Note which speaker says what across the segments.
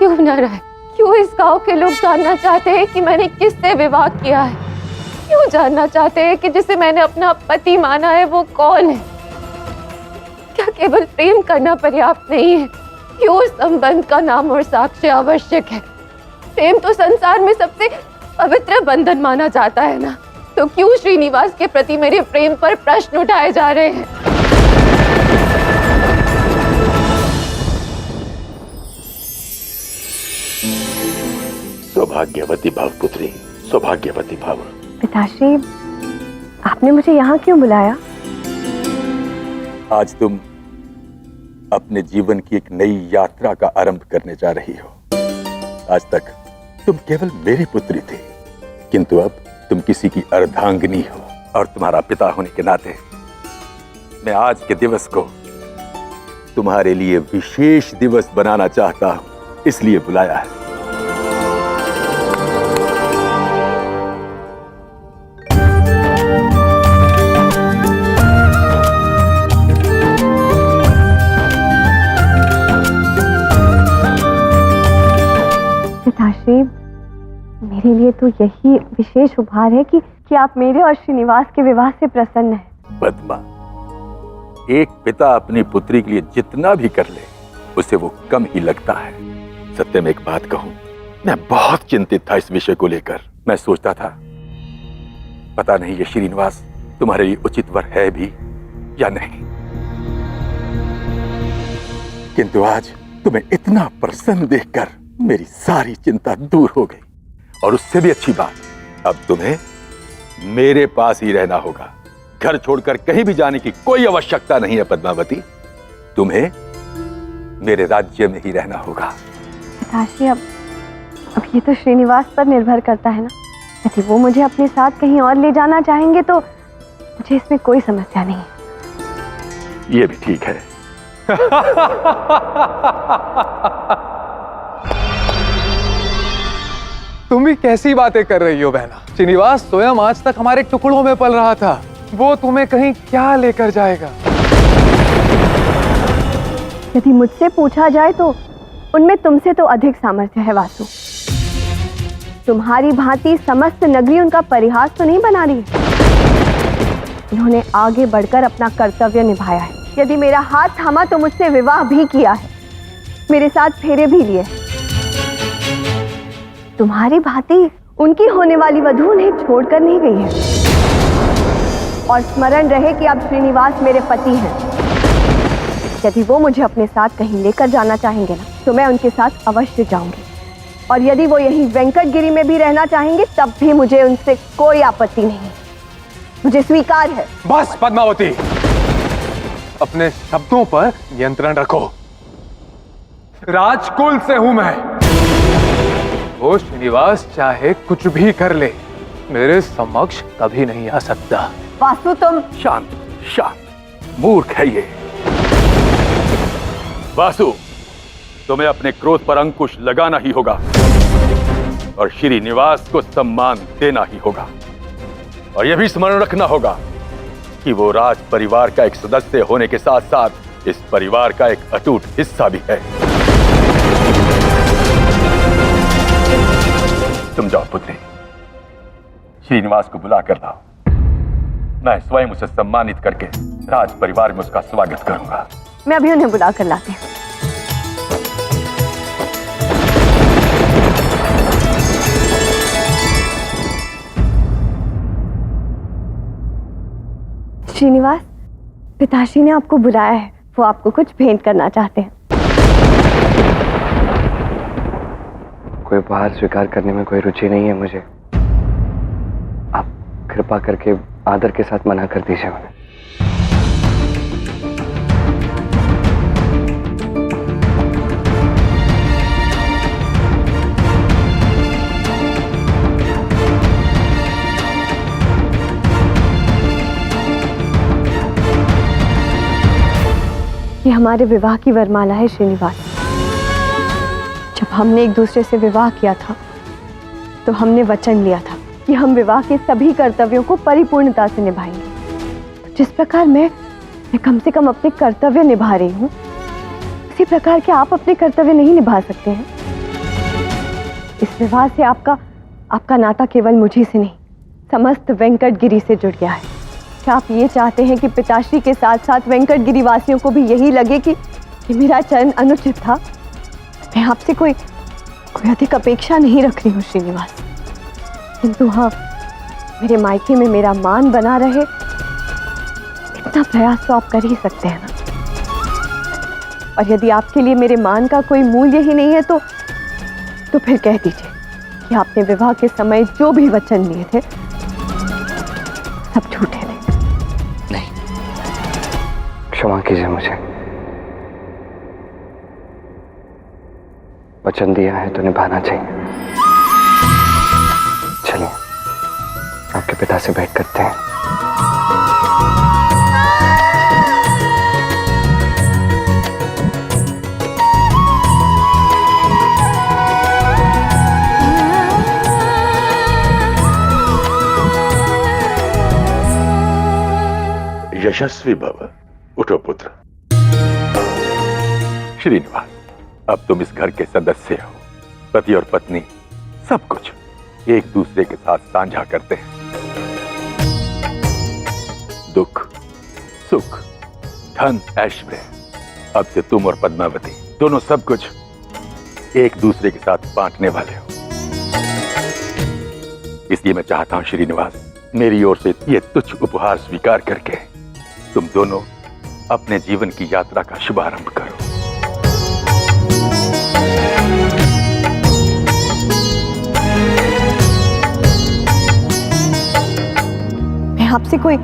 Speaker 1: क्यों न रहे? क्यों इस गांव के लोग जानना चाहते हैं कि मैंने किससे विवाह किया है? क्यों जानना चाहते हैं कि जिसे मैंने अपना पति माना है वो कौन है? क्या केवल प्रेम करना पर्याप्त नहीं है? क्यों संबंध का नाम और साक्ष्य आवश्यक है? प्रेम तो संसार में सबसे पवित्र बंधन माना जाता है ना, तो क्यों श्रीनिवास के प्रति मेरे प्रेम पर प्रश्न उठाए जा रहे हैं?
Speaker 2: सौभाग्यवती भव पुत्री, सौभाग्यवती भव।
Speaker 3: पिताश्री, आपने मुझे यहाँ क्यों बुलाया?
Speaker 2: आज तुम अपने जीवन की एक नई यात्रा का आरंभ करने जा रही हो। आज तक तुम केवल मेरी पुत्री थी, किंतु अब तुम किसी की अर्धांगिनी हो, और तुम्हारा पिता होने के नाते मैं आज के दिवस को तुम्हारे लिए विशेष दिवस बनाना चाहता हूं, इसलिए बुलाया है।
Speaker 3: पिताश्री, मेरे लिए तो यही विशेष उपहार है कि आप मेरे और श्रीनिवास के विवाह से प्रसन्न हैं।
Speaker 2: पद्मा, एक पिता अपनी पुत्री के लिए जितना भी कर ले उसे वो कम ही लगता है। सत्य में एक बात कहूं, मैं बहुत चिंतित था इस विषय को लेकर। मैं सोचता था पता नहीं ये श्रीनिवास तुम्हारे लिए उचित वर है भी या नहीं, किंतु आज तुम्हें इतना प्रसन्न देखकर मेरी सारी चिंता दूर हो गई। और उससे भी अच्छी बात, अब तुम्हें मेरे पास ही रहना होगा। घर छोड़कर कहीं भी जाने की कोई आवश्यकता नहीं है पद्मावती, तुम्हें मेरे राज्य में ही रहना होगा।
Speaker 3: पिताश्री, अब ये तो श्रीनिवास पर निर्भर करता है ना। यदि वो मुझे अपने साथ कहीं और ले जाना चाहेंगे तो मुझे इसमें कोई समस्या नहीं है।
Speaker 2: ये भी ठीक है।
Speaker 4: तुम भी कैसी बातें कर रही हो बहना? श्रीनिवास स्वयं आज तक हमारे टुकड़ों में पल रहा था, वो तुम्हें कहीं क्या लेकर जाएगा?
Speaker 3: यदि मुझसे पूछा जाए तो उनमें तुमसे तो अधिक सामर्थ्य है वासु। तुम्हारी भांति समस्त नगरी उनका परिहास तो नहीं बना रही। उन्होंने आगे बढ़कर अपना कर्तव्य निभाया है। यदि मेरा हाथ थामा तो मुझसे विवाह भी किया है, मेरे साथ फेरे भी लिए। तुम्हारी भांति उनकी होने वाली वधू उन्हें छोड़कर नहीं गई है। और स्मरण रहे कि अब श्रीनिवास मेरे पति हैं। यदि वो मुझे अपने साथ कहीं लेकर जाना चाहेंगे ना, तो मैं उनके साथ अवश्य जाऊंगी। और यदि वो यहीं वेंकटगिरी में भी रहना चाहेंगे तब भी मुझे उनसे कोई आपत्ति नहीं है। मुझे स्वीकार है।
Speaker 4: बस पद्मावती, अपने शब्दों पर नियंत्रण रखो। राजकुल से हूं मैं। वो श्रीनिवास चाहे कुछ भी कर ले, मेरे समक्ष कभी नहीं आ सकता।
Speaker 3: वासु, तुम
Speaker 2: शांत शांत, मूर्ख है ये। वासु, तुम्हें अपने क्रोध पर अंकुश लगाना ही होगा और श्रीनिवास को सम्मान देना ही होगा। और यह भी स्मरण रखना होगा कि वो राज परिवार का एक सदस्य होने के साथ साथ इस परिवार का एक अटूट हिस्सा भी है। तुम जाओ पुत्री, श्रीनिवास को बुला कर लाओ। मैं स्वयं उसे सम्मानित करके राज परिवार में उसका स्वागत करूंगा।
Speaker 3: मैं अभी उन्हें बुला कर लाती हूँ। श्रीनिवास, पिताश्री ने आपको बुलाया है। वो आपको कुछ भेंट करना चाहते हैं।
Speaker 5: कोई उपहार स्वीकार करने में कोई रुचि नहीं है मुझे। आप कृपा करके आदर के साथ मना कर दीजिए उन्हें।
Speaker 3: ये हमारे विवाह की वरमाला है श्रीनिवास। जब हमने एक दूसरे से विवाह किया था तो हमने वचन लिया था कि हम विवाह के सभी कर्तव्यों को परिपूर्णता से निभाएंगे। तो जिस प्रकार मैं कम से कम अपने कर्तव्य निभा रही हूँ, उसी प्रकार क्या आप अपने कर्तव्य नहीं निभा सकते हैं? विवाह से आपका नाता केवल मुझी से नहीं, समस्त वेंकटगिरी से जुड़ गया है। क्या आप ये चाहते हैं कि पिताश्री के साथ साथ वेंकटगिरी वासियों को भी यही लगे कि मेरा चयन अनुचित था? मैं आपसे कोई अधिक अपेक्षा नहीं रख रही हूँ श्रीनिवास, किंतु हाँ, मेरे मायके में मेरा मान बना रहे, इतना प्रयास तो आप कर ही सकते हैं ना। और यदि आपके लिए मेरे मान का कोई मूल्य ही नहीं है तो फिर कह दीजिए कि आपने विवाह के समय जो भी वचन लिए थे सब झूठे थे।
Speaker 5: नहीं, क्षमा कीजिए मुझे। वचन दिया है तो निभाना चाहिए। चलिए आपके पिता से भेंट करते हैं।
Speaker 2: यशस्वी भव। उठो पुत्र। श्रीनिवास, अब तुम इस घर के सदस्य हो। पति और पत्नी सब कुछ एक दूसरे के साथ साझा करते हैं। दुख, सुख, धन, ऐश्वर्य, अब से तुम और पद्मावती दोनों सब कुछ एक दूसरे के साथ बांटने वाले हो। इसलिए मैं चाहता हूं श्रीनिवास, मेरी ओर से ये तुच्छ उपहार स्वीकार करके तुम दोनों अपने जीवन की यात्रा का शुभारंभ करो।
Speaker 3: मैं आपसे कोई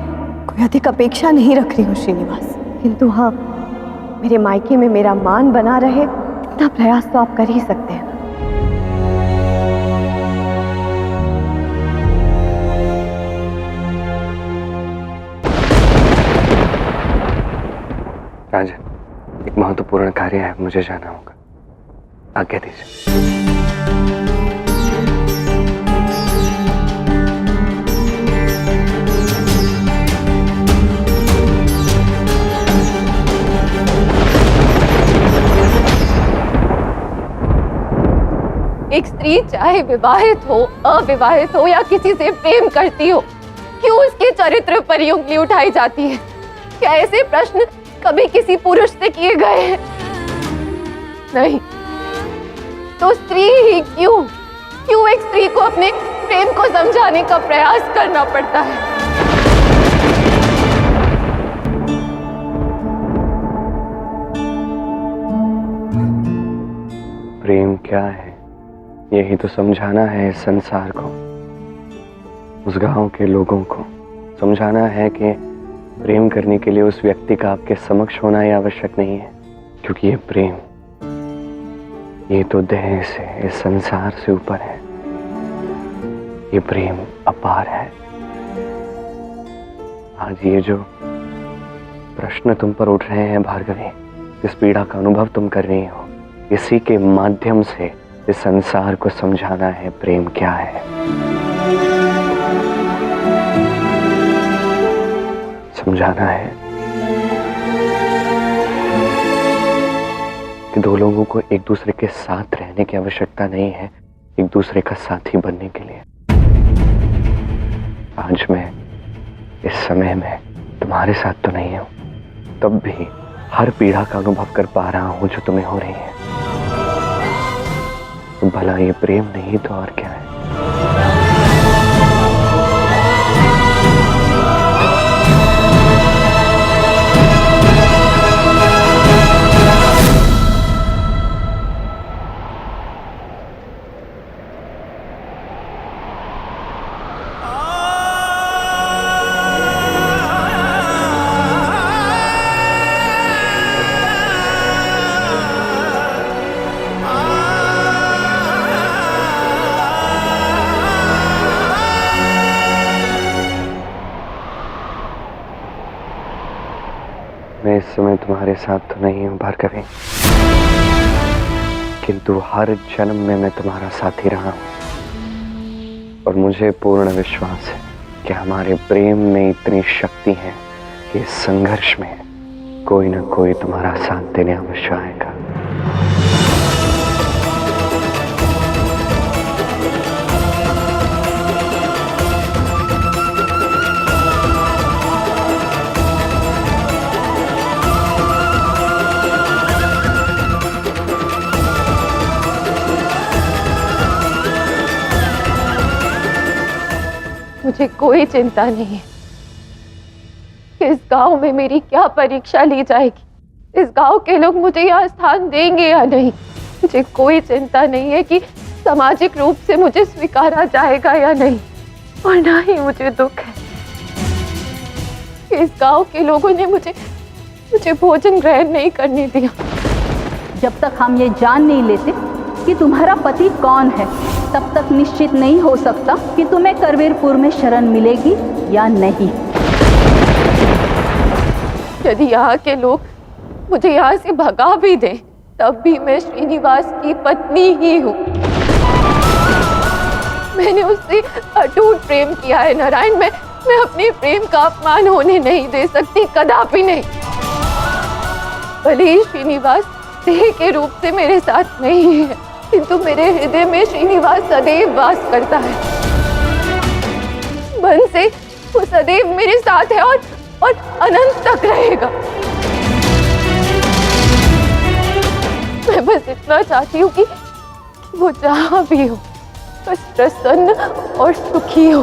Speaker 3: अधिक अपेक्षा नहीं रख रही हूँ श्रीनिवास, किंतु हाँ, मेरे मायके में मेरा मान बना रहे, इतना प्रयास तो आप कर ही सकते हैं।
Speaker 5: राजन, एक महत्वपूर्ण कार्य है, मुझे जाना होगा। आज्ञा दीजिए।
Speaker 1: एक स्त्री चाहे विवाहित हो, अविवाहित हो या किसी से प्रेम करती हो, क्यों उसके चरित्र पर उंगली उठाई जाती है? क्या ऐसे प्रश्न कभी किसी पुरुष से किए गए हैं? नहीं। तो स्त्री ही क्यों एक स्त्री को अपने प्रेम को समझाने का प्रयास करना पड़ता है?
Speaker 5: प्रेम क्या है, यही तो समझाना है इस संसार को, उस गांव के लोगों को। समझाना है कि प्रेम करने के लिए उस व्यक्ति का आपके समक्ष होना ही आवश्यक नहीं है, क्योंकि ये प्रेम, ये तो देह से, इस संसार से ऊपर है। ये प्रेम अपार है। आज ये जो प्रश्न तुम पर उठ रहे हैं भार्गवी, इस पीड़ा का अनुभव तुम कर रही हो, इसी के माध्यम से इस संसार को समझाना है प्रेम क्या है। समझाना है कि दो लोगों को एक दूसरे के साथ रहने की आवश्यकता नहीं है, एक दूसरे का साथी बनने के लिए। आज मैं इस समय में तुम्हारे साथ तो नहीं हूं, तब भी हर पीड़ा का अनुभव कर पा रहा हूं जो तुम्हें हो रही है। तो भला ये प्रेम नहीं तो और क्या है? मैं इस समय तुम्हारे साथ तो नहीं हूं भार्गवी, किंतु हर जन्म में मैं तुम्हारा साथी रहा हूं। और मुझे पूर्ण विश्वास है कि हमारे प्रेम में इतनी शक्ति है कि इस संघर्ष में कोई न कोई तुम्हारा साथ देने अवश्य आएगा।
Speaker 1: मुझे कोई चिंता नहीं है कि इस गांव में मेरी क्या परीक्षा ली जाएगी, इस गांव के लोग मुझे यहाँ स्थान देंगे या नहीं। मुझे कोई चिंता नहीं है कि सामाजिक रूप से मुझे स्वीकारा जाएगा या नहीं, और ना ही मुझे दुख है कि इस गांव के लोगों ने मुझे भोजन ग्रहण नहीं करने दिया।
Speaker 6: जब तक हम ये जान नहीं लेते कि तुम्हारा पति कौन है, तब तक निश्चित नहीं हो सकता कि तुम्हें करवीरपुर में शरण मिलेगी या नहीं।
Speaker 1: यदि यहाँ के लोग मुझे यहाँ से भगा भी दें, तब भी मैं श्रीनिवास की पत्नी ही हूँ। मैंने उससे अटूट प्रेम किया है नारायण। मैं अपने प्रेम का अपमान होने नहीं दे सकती, कदापि नहीं। भले ही श्रीनिवास देह के रूप से मेरे साथ नहीं है, किंतु मेरे हृदय में श्रीनिवास सदैव वास करता है। मन से वो सदैव मेरे साथ है और अनंत तक रहेगा। मैं बस इतना चाहती हूँ कि वो जहाँ भी हो बस प्रसन्न और सुखी हो।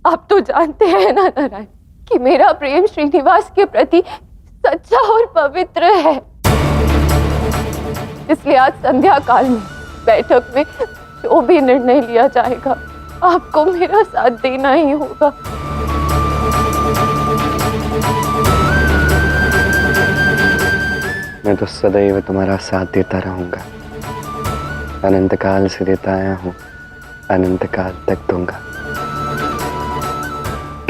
Speaker 1: आप तो जानते हैं ना नारायण कि मेरा प्रेम श्रीनिवास के प्रति सच्चा और पवित्र है। इसलिए आज संध्या काल में बैठक में जो भी निर्णय लिया जाएगा, आपको मेरा साथ देना ही होगा।
Speaker 5: मैं तो सदैव तुम्हारा साथ देता रहूंगा, अनंत काल से देता आया हूं, अनंत काल तक दूंगा।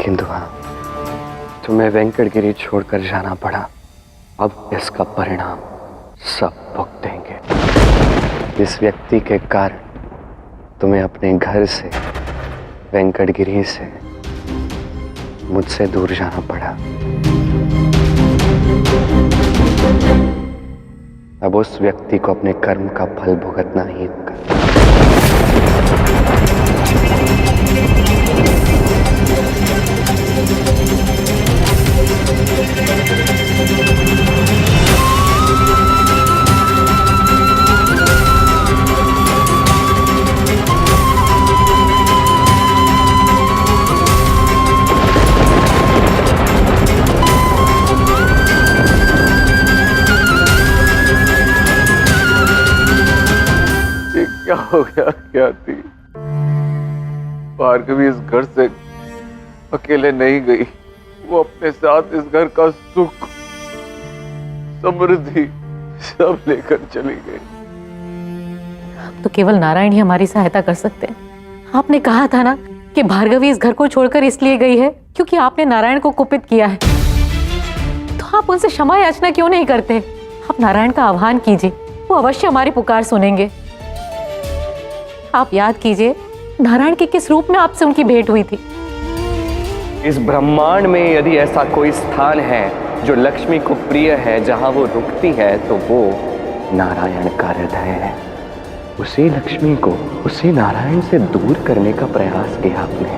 Speaker 5: किंतु हाँ, तुम्हें वेंकटगिरी छोड़कर जाना पड़ा, अब इसका परिणाम सब भुगतेंगे। इस व्यक्ति के कारण तुम्हें अपने घर से, वेंकटगिरी से, मुझसे दूर जाना पड़ा। अब उस व्यक्ति को अपने कर्म का फल भुगतना ही होगा।
Speaker 2: क्या हो गया क्या थी? भार्गवी इस घर से अकेले नहीं गई, वो अपने साथ इस घर का सुख, समृद्धि सब लेकर चली गई।
Speaker 7: तो केवल नारायण ही हमारी सहायता कर सकते हैं। आपने कहा था ना कि भार्गवी इस घर को छोड़कर इसलिए गई है क्योंकि आपने नारायण को कुपित किया है। तो आप उनसे क्षमा याचना क्यों नहीं करते? आप नारायण का आह्वान कीजिए, वो अवश्य हमारी पुकार सुनेंगे। आप याद कीजिए नारायण के किस रूप में आपसे उनकी भेंट हुई थी।
Speaker 5: इस ब्रह्मांड में यदि ऐसा कोई स्थान है जो लक्ष्मी को प्रिय है, जहां वो रुकती है, तो वो नारायण का हृदय है। उसी लक्ष्मी को, उसी नारायण से दूर करने का प्रयास किया आपने।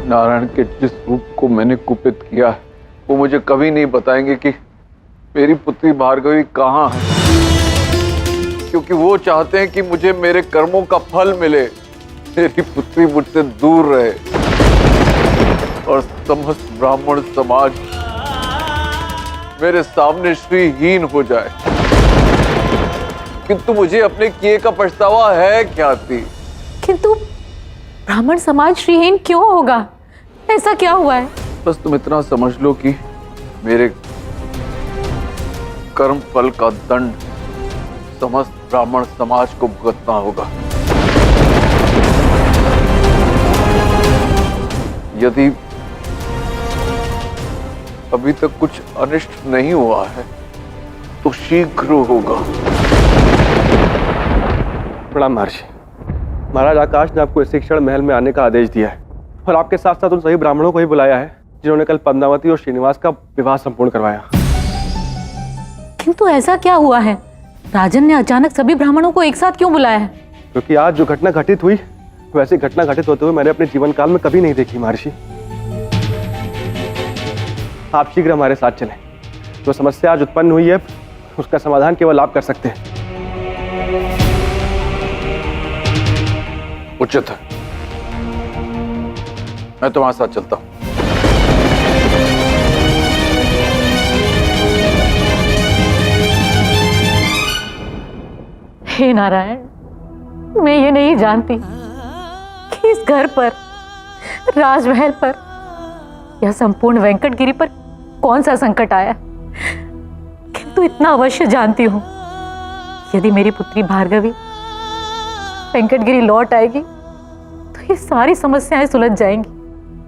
Speaker 2: नारायण के जिस रूप को मैंने कुपित किया है, वो मुझे कभी नहीं बताएंगे कि मेरी पुत्री भार्गवी कहाँ है, क्योंकि वो चाहते हैं कि मुझे मेरे कर्मों का फल मिले, मेरी पुत्री मुझसे दूर रहे और समस्त ब्राह्मण समाज मेरे सामने श्रीहीन हो जाए। किंतु मुझे अपने किए का पछतावा है क्या थी?
Speaker 7: किंतु ब्राह्मण समाज श्रीहीन क्यों होगा? ऐसा क्या हुआ है?
Speaker 2: बस तुम इतना समझ लो कि मेरे कर्म फल का दंड समस्त ब्राह्मण समाज को भुगतना होगा। यदि अभी तक कुछ अनिष्ट नहीं हुआ है तो शीघ्र होगा।
Speaker 8: प्रणाम महर्षि। महाराज आकाश ने आपको इसी क्षण महल में आने का आदेश दिया है और आपके साथ साथ उन सभी ब्राह्मणों को ही बुलाया है जिन्होंने कल पद्मावती और श्रीनिवास का विवाह संपूर्ण करवाया।
Speaker 7: किंतु ऐसा क्या हुआ है? राजन ने अचानक सभी ब्राह्मणों को एक साथ क्यों बुलाया है?
Speaker 8: क्योंकि आज जो घटना घटित हुई, वैसी घटना घटित होते हुए मैंने अपने जीवन काल में कभी नहीं देखी महर्षि। आप शीघ्र हमारे साथ चलें। जो समस्या आज उत्पन्न हुई है उसका समाधान केवल आप कर सकते हैं।
Speaker 2: उचित है, मैं तुम्हारे साथ चलता हूं।
Speaker 7: हे नारायण, मैं ये नहीं जानती कि इस घर पर, राजमहल पर या संपूर्ण वेंकटगिरी पर कौन सा संकट आया, किंतु इतना अवश्य जानती हूं, यदि मेरी पुत्री भार्गवी वेंकटगिरी लौट आएगी तो ये सारी समस्याएं सुलझ जाएंगी।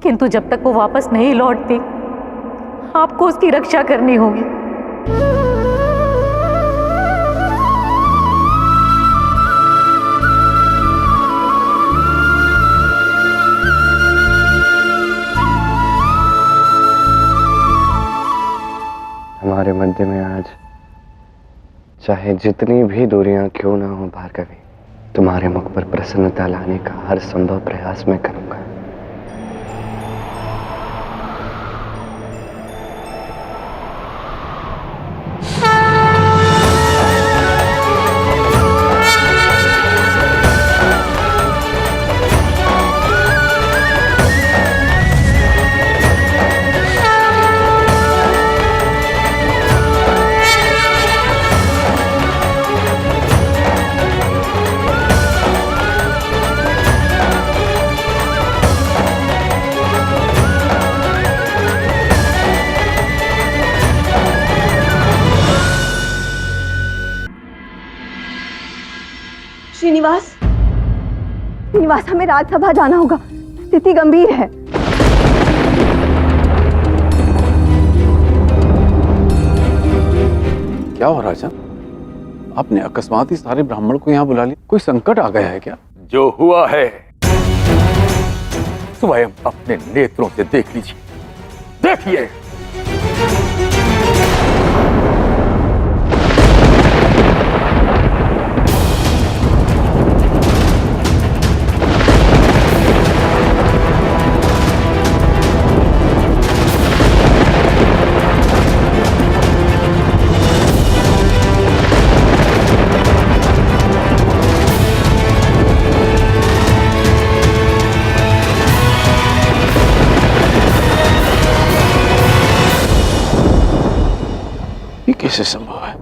Speaker 7: किंतु जब तक वो वापस नहीं लौटती, आपको उसकी रक्षा करनी होगी।
Speaker 5: हमारे मध्य में आज चाहे जितनी भी दूरियां क्यों ना हो भार्गवी, तुम्हारे मुख पर प्रसन्नता लाने का हर संभव प्रयास मैं करूंगा।
Speaker 3: श्रीनिवास, हमें राजसभा जाना होगा, स्थिति गंभीर है।
Speaker 9: क्या हो राजा, आपने अकस्मात ही सारे ब्राह्मण को यहाँ बुला लिया? कोई संकट आ गया है क्या?
Speaker 2: जो हुआ है स्वयं अपने नेत्रों से देख लीजिए। देखिए,
Speaker 9: कैसे संभव है?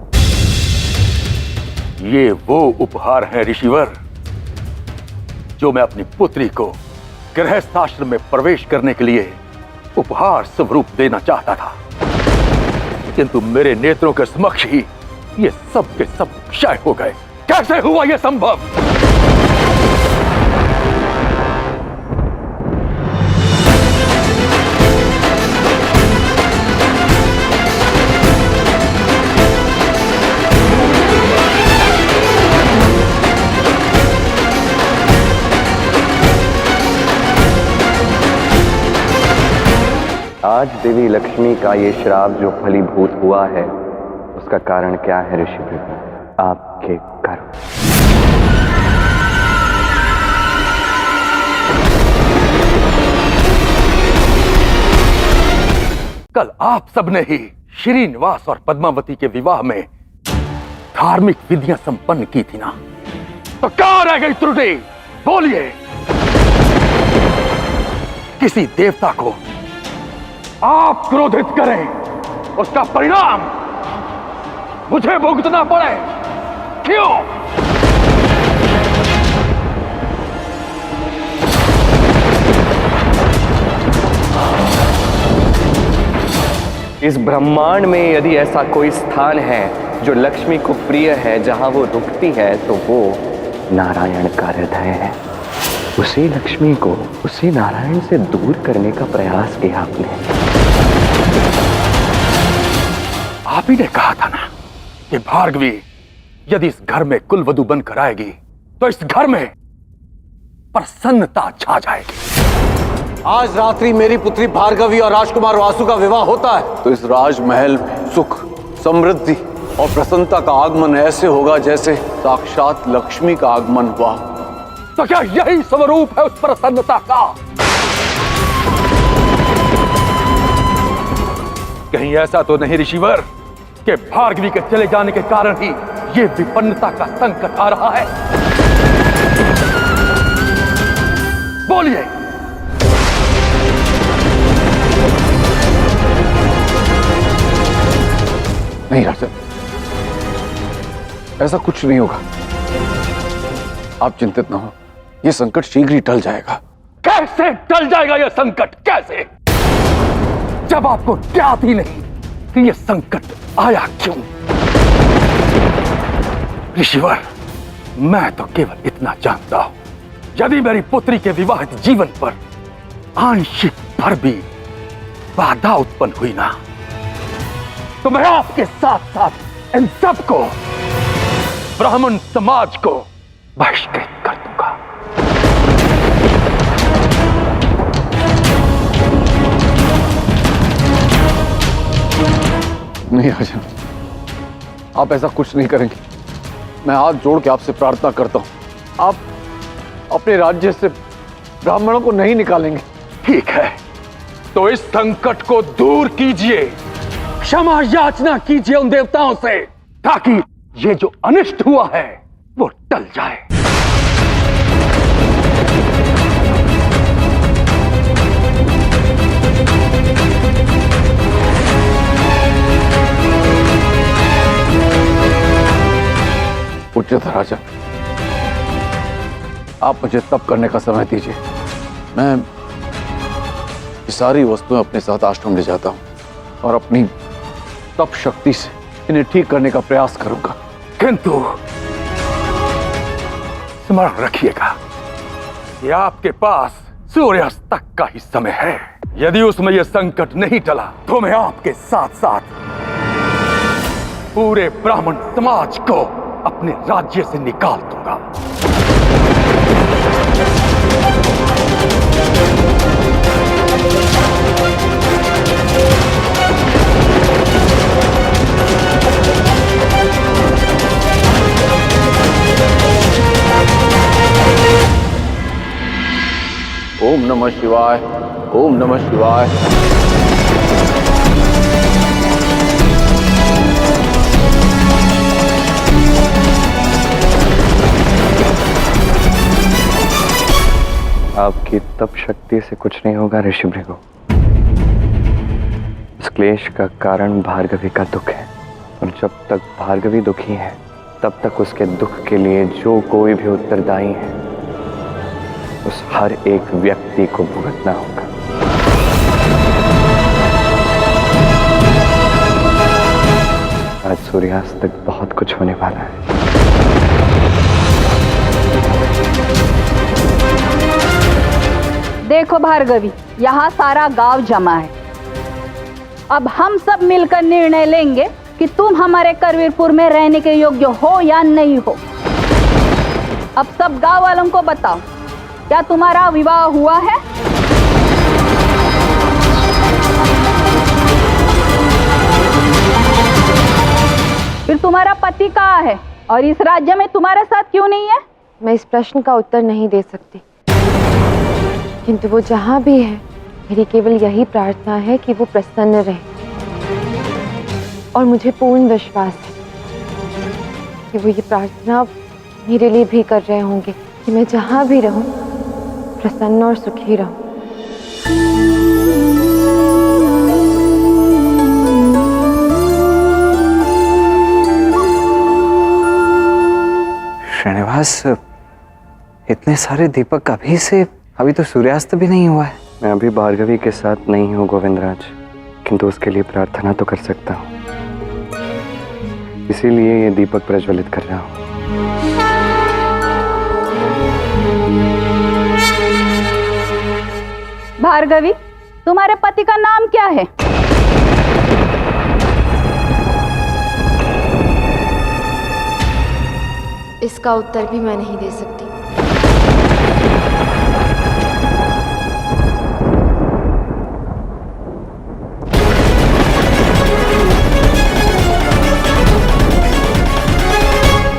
Speaker 2: ये वो उपहार है ऋषिवर जो मैं अपनी पुत्री को गृहस्थाश्रम में प्रवेश करने के लिए उपहार स्वरूप देना चाहता था, किंतु मेरे नेत्रों के समक्ष ही ये सब के सब क्षय हो गए। कैसे हुआ ये संभव?
Speaker 5: आज देवी लक्ष्मी का ये श्राप जो फलीभूत हुआ है, उसका कारण क्या है ऋषि भृगु? आपके कर्म।
Speaker 2: कल आप सबने ही श्रीनिवास और पद्मावती के विवाह में धार्मिक विधियां संपन्न की थी ना, तो क्या रह गई त्रुटि? बोलिए। किसी देवता को आप क्रोधित करें, उसका परिणाम मुझे भुगतना पड़े, क्यों?
Speaker 5: इस ब्रह्मांड में यदि ऐसा कोई स्थान है जो लक्ष्मी को प्रिय है, जहां वो रुकती है, तो वो नारायण का हृदय है। उसी लक्ष्मी को, उसी नारायण से दूर करने का प्रयास किया आपने।
Speaker 2: आप ही ने कहा था ना कि भार्गवी यदि इस घर में कुलवधू बनकर आएगी तो इस घर में प्रसन्नता छा जाएगी।
Speaker 9: आज रात्रि मेरी पुत्री भार्गवी और राजकुमार वासु का विवाह होता है तो इस राजमहल में सुख, समृद्धि और प्रसन्नता का आगमन ऐसे होगा जैसे साक्षात लक्ष्मी का आगमन हुआ।
Speaker 2: तो क्या यही स्वरूप है उस प्रसन्नता का? कहीं ऐसा तो नहीं ऋषिवर कि भार्गवी के चले जाने के कारण ही ये विपन्नता का संकट आ रहा है? बोलिए।
Speaker 9: नहीं राजन, ऐसा कुछ नहीं होगा। आप चिंतित न हो, यह संकट शीघ्र ही टल जाएगा।
Speaker 2: कैसे टल जाएगा यह संकट? कैसे, जब आपको ज्ञात ही नहीं कि यह संकट आया क्यों? ऋषिवर, मैं तो केवल इतना जानता हूं, यदि मेरी पुत्री के विवाहित जीवन पर आंशिक भर भी बाधा उत्पन्न हुई ना, तो मैं आपके साथ साथ इन सबको, ब्राह्मण समाज को बहिष्कृत कर दूंगा।
Speaker 9: नहीं राजन, आप ऐसा कुछ नहीं करेंगे। मैं हाथ जोड़ के आपसे प्रार्थना करता हूं, आप अपने राज्य से ब्राह्मणों को नहीं निकालेंगे।
Speaker 2: ठीक है, तो इस संकट को दूर कीजिए, क्षमा याचना कीजिए उन देवताओं से, ताकि ये जो अनिष्ट हुआ है वो टल जाए।
Speaker 9: उचित राजा, आप मुझे तप करने का समय दीजिए। मैं ये सारी वस्तुएं अपने साथ आश्रम ले जाता हूं और अपनी तप शक्ति से इन्हें ठीक करने का प्रयास करूंगा।
Speaker 2: किंतु स्मरण रखिएगा कि आपके पास सूर्यास्त तक का ही समय है। यदि उसमें यह संकट नहीं टला तो मैं आपके साथ साथ पूरे ब्राह्मण समाज को अपने राज्य से निकाल दूंगा।
Speaker 9: ओम नमः शिवाय, ओम नमः शिवाय।
Speaker 5: आपकी तप शक्ति से कुछ नहीं होगा ऋषि भृगु। इस क्लेश का कारण भार्गवी का दुख है, और जब तक भार्गवी दुखी है तब तक उसके दुख के लिए जो कोई भी उत्तरदायी है उस हर एक व्यक्ति को भुगतना होगा। आज सूर्यास्त तक बहुत कुछ होने वाला है।
Speaker 6: देखो भार्गवी, यहाँ सारा गांव जमा है। अब हम सब मिलकर निर्णय लेंगे कि तुम हमारे करवीरपुर में रहने के योग्य हो या नहीं हो। अब सब गांव वालों को बताओ, क्या तुम्हारा विवाह हुआ है? फिर तुम्हारा पति कहाँ है और इस राज्य में तुम्हारे साथ क्यों नहीं है?
Speaker 1: मैं इस प्रश्न का उत्तर नहीं दे सकती, किंतु वो जहां भी है मेरी केवल यही प्रार्थना है कि वो प्रसन्न रहे, और मुझे पूर्ण विश्वास है कि वो ये प्रार्थना मेरे लिए भी कर रहे होंगे कि मैं जहां भी रहूं प्रसन्न और सुखी रहूं।
Speaker 5: श्रीनिवास, इतने सारे दीपक अभी तो सूर्यास्त भी नहीं हुआ है। मैं अभी भार्गवी के साथ नहीं हूँ गोविंदराज, किंतु उसके लिए प्रार्थना तो कर सकता हूँ, इसीलिए ये दीपक प्रज्वलित कर रहा हूँ।
Speaker 6: भार्गवी, तुम्हारे पति का नाम क्या है?
Speaker 1: इसका उत्तर भी मैं नहीं दे सकती।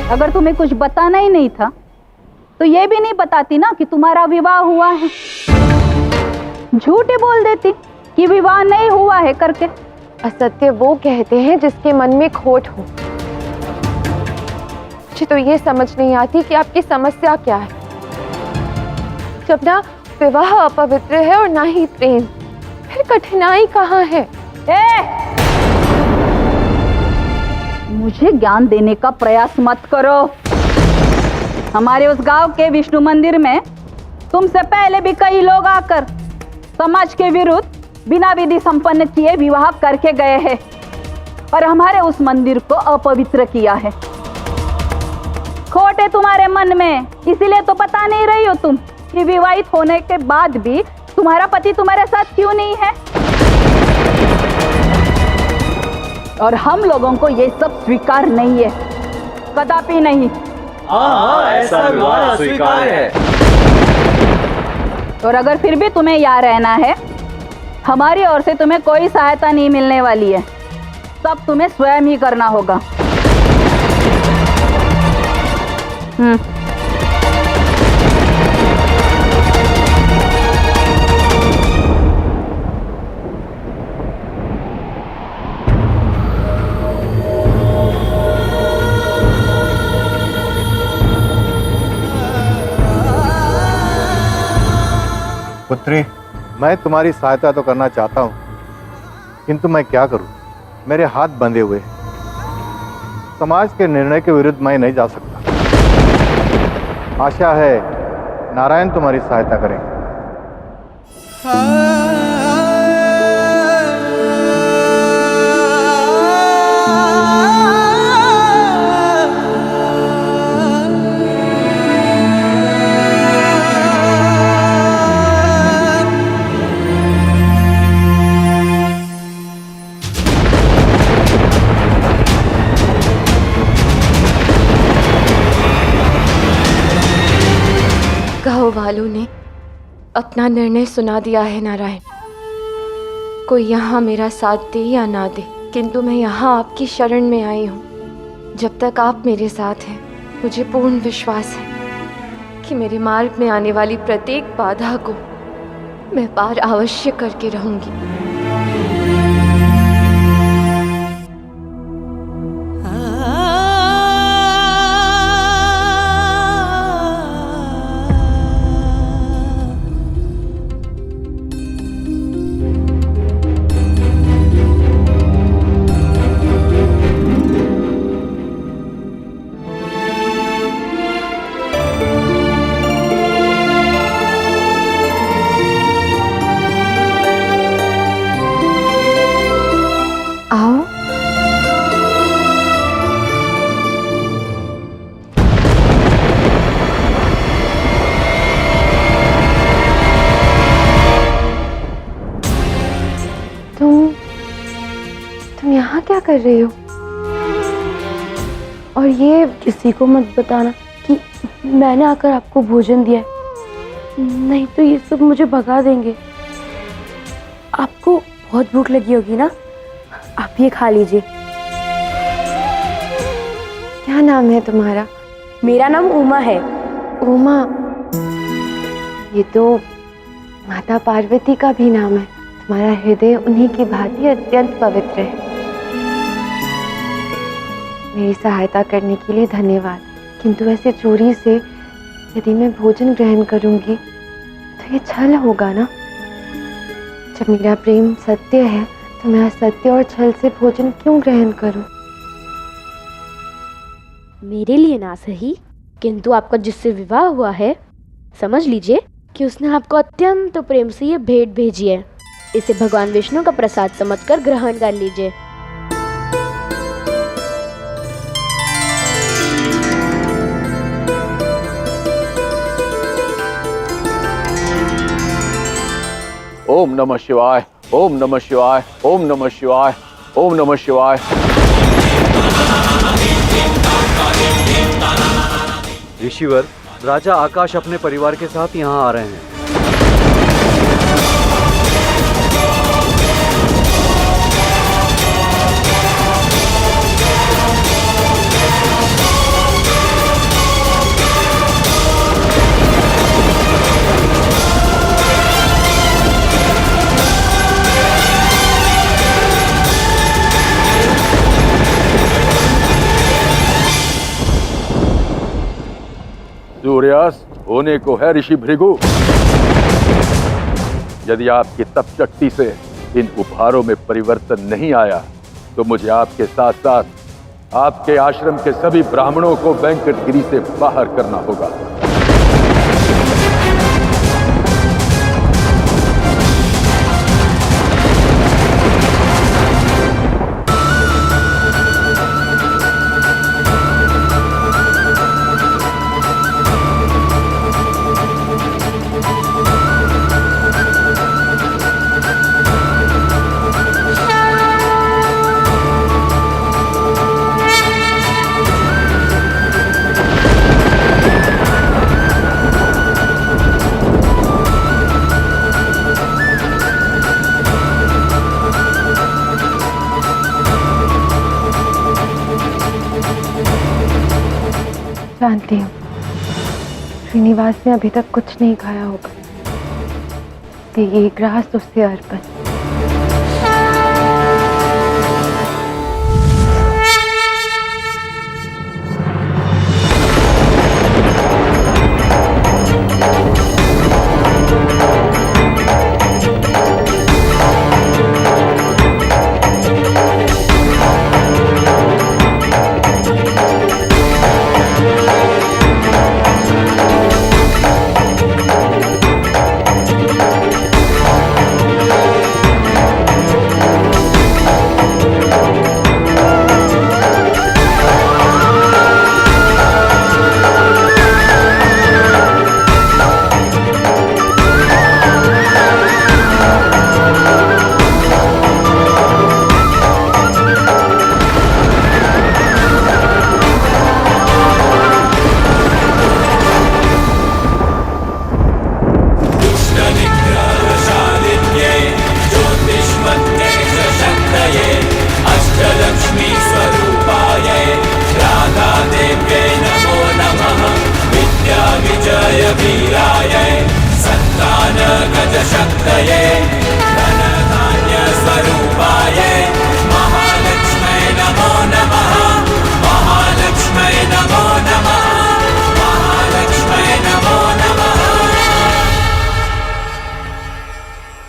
Speaker 6: अगर तुम्हें कुछ बताना ही नहीं था तो ये भी नहीं बताती ना कि तुम्हारा विवाह हुआ है। झूठे बोल देती कि विवाह नहीं हुआ है करके।
Speaker 1: असत्य वो कहते हैं जिसके मन में खोट हो। मुझे तो ये समझ नहीं आती कि आपकी समस्या क्या है। जब ना विवाह अपवित्र है और ना ही प्रेम, फिर कठिनाई कहाँ है?
Speaker 6: मुझे ज्ञान देने का प्रयास मत करो। हमारे उस गांव के विष्णु मंदिर में तुमसे पहले भी कई लोग आकर समाज के विरुद्ध बिना विधि संपन्न किए विवाह करके गए हैं और हमारे उस मंदिर को अपवित्र किया है। खोट है तुम्हारे मन में, इसीलिए तो बता नहीं रही हो तुम कि विवाहित होने के बाद भी तुम्हारा पति तुम्हारे साथ क्यों नहीं है। और हम लोगों को ये सब स्वीकार नहीं है, कदापि नहीं।
Speaker 5: ऐसा विवाह स्वीकार्य है।
Speaker 6: और अगर फिर भी तुम्हें यहाँ रहना है, हमारी ओर से तुम्हें कोई सहायता नहीं मिलने वाली है, सब तुम्हें स्वयं ही करना होगा।
Speaker 10: पुत्री, मैं तुम्हारी सहायता तो करना चाहता हूँ, किंतु मैं क्या करूँ? मेरे हाथ बंधे हुए हैं। समाज के निर्णय के विरुद्ध मैं नहीं जा सकता। आशा है नारायण तुम्हारी सहायता करेंगे।
Speaker 1: गांव वालों ने अपना निर्णय सुना दिया है नारायण। कोई यहाँ मेरा साथ दे या ना दे, किंतु मैं यहाँ आपकी शरण में आई हूँ। जब तक आप मेरे साथ हैं, मुझे पूर्ण विश्वास है कि मेरे मार्ग में आने वाली प्रत्येक बाधा को मैं पार अवश्य करके रहूंगी। तुम यहाँ क्या कर रही हो? और ये
Speaker 3: किसी को मत बताना कि मैंने आकर आपको भोजन दिया है, नहीं तो ये सब मुझे भगा देंगे। आपको बहुत भूख लगी होगी ना, आप ये खा लीजिए।
Speaker 1: क्या नाम है तुम्हारा?
Speaker 3: मेरा नाम उमा है।
Speaker 1: उमा, ये तो माता पार्वती का भी नाम है। तुम्हारा हृदय उन्हीं की भांति अत्यंत पवित्र है। मेरी सहायता करने के लिए धन्यवाद, किंतु ऐसे चोरी से यदि मैं भोजन ग्रहण करूंगी तो ये छल होगा ना। जब मेरा प्रेम सत्य है तो मैं असत्य और छल से भोजन क्यों ग्रहण करूं?
Speaker 11: मेरे लिए ना सही, किंतु आपका जिससे विवाह हुआ है, समझ लीजिए कि उसने आपको अत्यंत प्रेम से ये भेंट भेजी है। इसे भगवान विष्णु का प्रसाद समझकर ग्रहण कर लीजिए।
Speaker 9: ओम नमः शिवाय, ओम नमः शिवाय, ओम नमः शिवाय, ओम नमः शिवाय।
Speaker 12: ऋषिवर, राजा आकाश अपने परिवार के साथ यहाँ आ रहे हैं।
Speaker 2: सूर्यास्त होने को है ऋषि भृगु। यदि आपकी तपशक्ति से इन उपहारों में परिवर्तन नहीं आया तो मुझे आपके साथ साथ आपके आश्रम के सभी ब्राह्मणों को वेंकटगिरी से बाहर करना होगा।
Speaker 1: जानती हूँ श्रीनिवास ने अभी तक कुछ नहीं खाया होगा, ये ग्रास उससे अर्पण।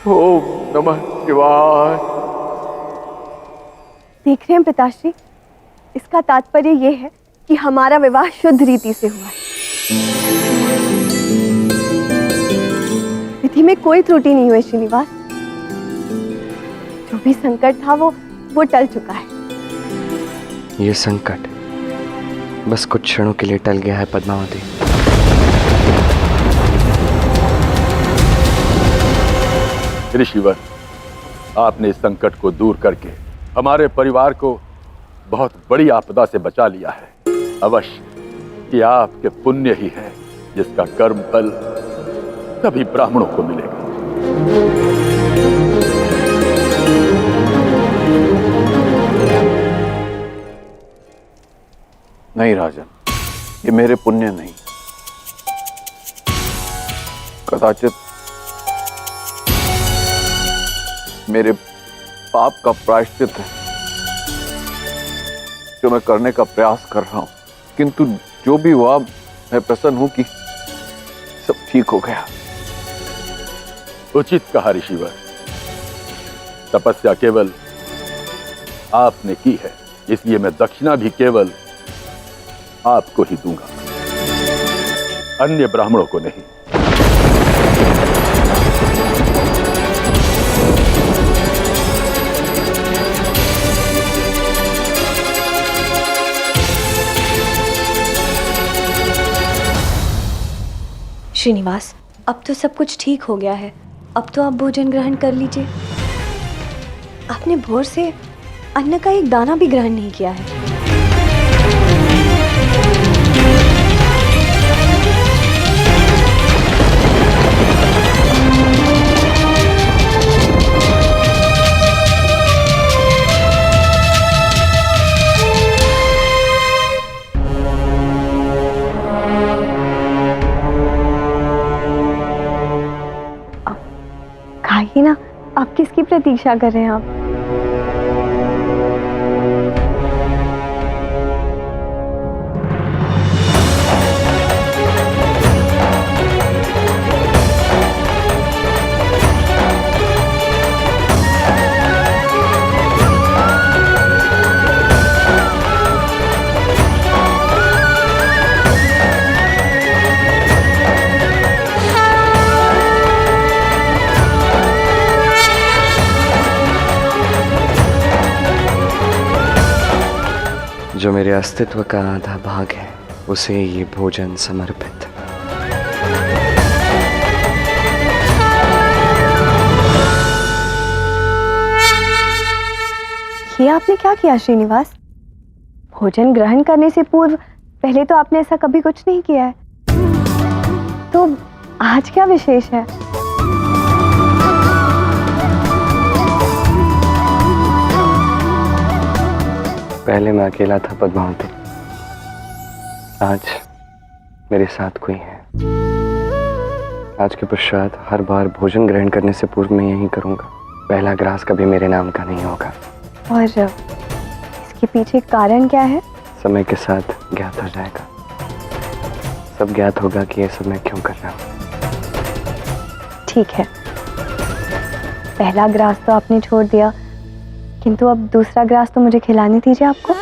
Speaker 2: ओम नमः शिवाय।
Speaker 3: देख रहे हैं पिताश्री, इसका तात्पर्य यह है कि हमारा विवाह शुद्ध रीति से हुआ है। विधि में कोई त्रुटि नहीं हुई श्रीनिवास। जो भी संकट था वो टल चुका है।
Speaker 5: ये संकट बस कुछ क्षणों के लिए टल गया है पद्मावती।
Speaker 2: ऋषिवर, आपने इस संकट को दूर करके हमारे परिवार को बहुत बड़ी आपदा से बचा लिया है। अवश्य कि आपके पुण्य ही है जिसका कर्म फल सभी ब्राह्मणों को मिलेगा।
Speaker 9: नहीं राजन, ये मेरे पुण्य नहीं, कदाचित मेरे पाप का प्रायश्चित है जो मैं करने का प्रयास कर रहा हूं। किंतु जो भी हुआ, मैं प्रसन्न हूं कि सब ठीक हो गया।
Speaker 2: उचित कहा ऋषिवर। तपस्या केवल आपने की है, इसलिए मैं दक्षिणा भी केवल आपको ही दूंगा, अन्य ब्राह्मणों को नहीं।
Speaker 3: श्रीनिवास, अब तो सब कुछ ठीक हो गया है। अब तो आप भोजन ग्रहण कर लीजिए। आपने भोर से अन्न का एक दाना भी ग्रहण नहीं किया है। खाइए ना, आप किसकी प्रतीक्षा कर रहे हैं आप?
Speaker 5: जो मेरे अस्तित्व का आधा भाग है, उसे ये भोजन समर्पित।
Speaker 3: ये आपने क्या किया श्रीनिवास? भोजन ग्रहण करने से पूर्व पहले तो आपने ऐसा कभी कुछ नहीं किया है, तो आज क्या विशेष है?
Speaker 5: पहले मैं अकेला था पद्मावती, आज मेरे साथ कोई है। आज के पश्चात हर बार भोजन ग्रहण करने से पूर्व मैं यही करूंगा, पहला ग्रास कभी मेरे नाम का नहीं होगा।
Speaker 3: और इसके पीछे कारण क्या है?
Speaker 5: समय के साथ ज्ञात हो जाएगा, सब ज्ञात होगा कि ये सब मैं क्यों कर रहा हूँ।
Speaker 3: ठीक है, पहला ग्रास तो आपने छोड़ दिया, किंतु अब दूसरा ग्रास तो मुझे खिलाने दीजिए आपको।